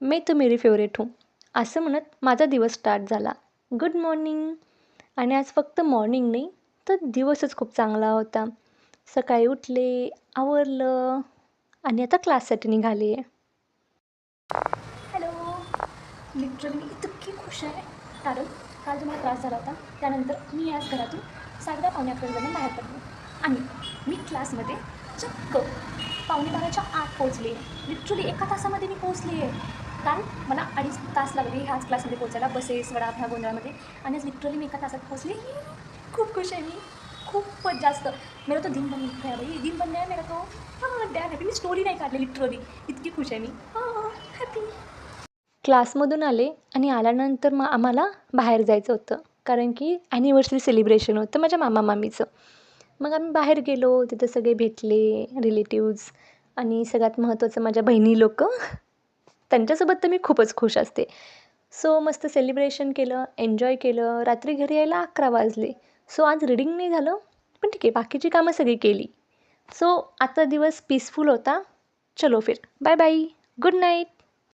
मैं तो मेरी फेवरेट हूँ असं म्हणत माझा दिवस स्टार्ट झाला. Good morning. आणि आज फक्त मॉर्निंग नाही तर दिवसच खूप चांगला होता. सकाळी उठले, आवरलं आणि आता क्लाससाठी निघाली आहे. हॅलो. लिटरली मी इतकी खुश आहे कारण काल जो मला त्रास झाला होता त्यानंतर मी आज घरातून 10:30-11 बाहेर पडले आणि मी क्लासमध्ये चक्क 11:45च्या आत पोहोचले. लिटरली एका तासामध्ये मी पोहोचली आहे. कारण मला 2.5 तास लागले ह्याच क्लासमध्ये पोहोचायला, बसेस वडा ह्या गोंधळामध्ये. आणि आज लिटरली मी एका तासात पोहोचले. खूप खुश आहे मी, खूपच जास्त. मेरा तो दिन बन गया भाई, दिन बन गया मेरा तो. हां, डॅम हॅपी. मी स्टोरी नाही काढली लिटरली, इतकी खुश आहे मी. हां, हॅपी. क्लासमधून आले आणि आल्यानंतर मग आम्हाला बाहेर जायचं होतं कारण की ॲनिव्हर्सरी सेलिब्रेशन होतं माझ्या मामा मामीचं. मग आम्ही बाहेर गेलो, तिथं सगळे भेटले रिलेटिव्ज आणि सगळ्यात महत्त्वाचं माझ्या बहिणी लोकं. त्यांच्यासोबत तर मी खूपच खुश असते. सो मस्त सेलिब्रेशन केलं, एन्जॉय केलं. रात्री घरी यायला 11 वाजले. सो आज रीडिंग नाही झालं, पण ठीक आहे बाकीची कामं सगळी केली. सो आजचा दिवस पीसफुल होता. चलो फिर बाय बाय. Good night.